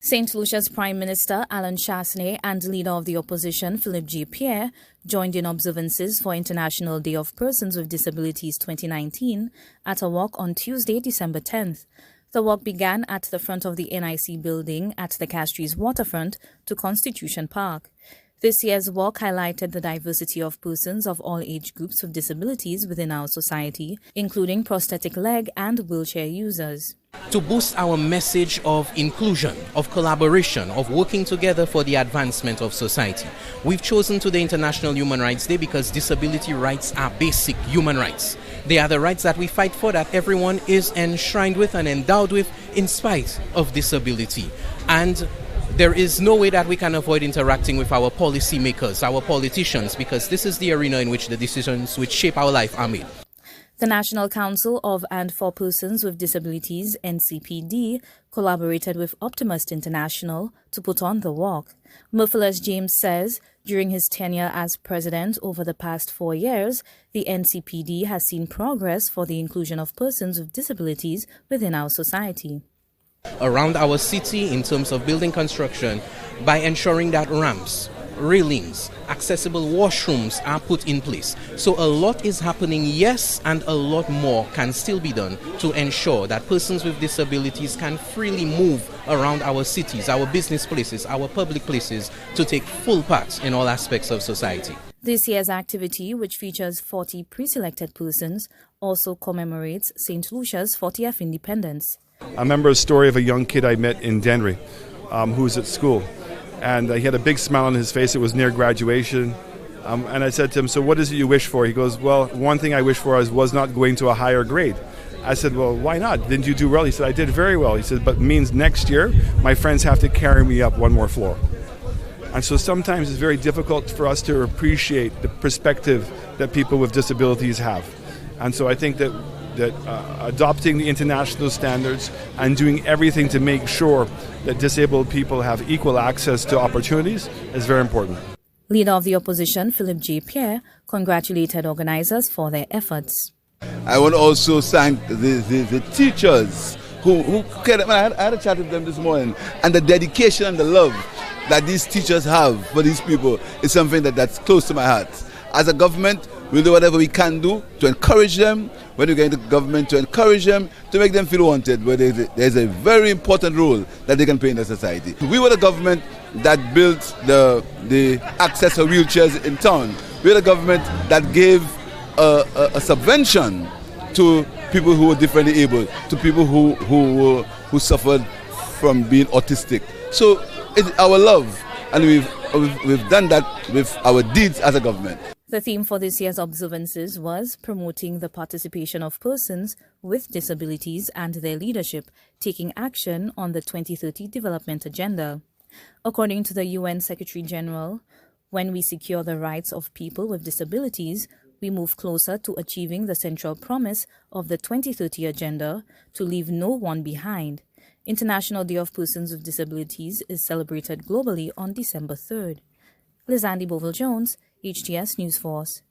St. Lucia's Prime Minister Alain Chastanet and Leader of the Opposition Philippe G. Pierre joined in observances for International Day of Persons with Disabilities 2019 at a walk on Tuesday, December 10th. The walk began at the front of the NIC building at the Castries waterfront to Constitution Park. This year's walk highlighted the diversity of persons of all age groups with disabilities within our society, including prosthetic leg and wheelchair users. To boost our message of inclusion, of collaboration, of working together for the advancement of society, we've chosen today International Human Rights Day because disability rights are basic human rights. They are the rights that we fight for, that everyone is enshrined with and endowed with in spite of disability. And there is no way that we can avoid interacting with our policymakers, our politicians, because this is the arena in which the decisions which shape our life are made. The National Council of and for Persons with Disabilities, NCPD, collaborated with Optimist International to put on the walk. Murphy James says during his tenure as president over the past 4 years, the NCPD has seen progress for the inclusion of persons with disabilities within our society. Around our city, in terms of building construction, by ensuring that ramps, railings, accessible washrooms are put in place. So a lot is happening, yes, and a lot more can still be done to ensure that persons with disabilities can freely move around our cities, our business places, our public places, to take full part in all aspects of society. This year's activity, which features 40 pre-selected persons, also commemorates St. Lucia's 40th independence. I remember a story of a young kid I met in Dennery who was at school. And he had a big smile on his face. It was near graduation. And I said to him, so what is it you wish for? He goes, well, one thing I wish for was not going to a higher grade. I said, well, why not? Didn't you do well? He said, I did very well. He said, but it means next year my friends have to carry me up one more floor. And so sometimes it's very difficult for us to appreciate the perspective that people with disabilities have. And so I think that adopting the international standards and doing everything to make sure that disabled people have equal access to opportunities is very important. Leader of the Opposition, Philippe G. Pierre, congratulated organizers for their efforts. I want to also thank the teachers who cared. I had a chat with them this morning, and the dedication and the love that these teachers have for these people is something that's close to my heart. As a government, we'll do whatever we can do to encourage them, when we get into government, to encourage them, to make them feel wanted, but there's a very important role that they can play in the society. We were the government that built the access for wheelchairs in town. We were the government that gave a subvention to people who were differently able, to people who suffered from being autistic. So it's our love, and we've done that with our deeds as a government. The theme for this year's observances was promoting the participation of persons with disabilities and their leadership, taking action on the 2030 Development Agenda. According to the UN Secretary General, when we secure the rights of people with disabilities, we move closer to achieving the central promise of the 2030 Agenda to leave no one behind. International Day of Persons with Disabilities is celebrated globally on December 3rd. Lizandy Bovell-Jones, HTS News Force.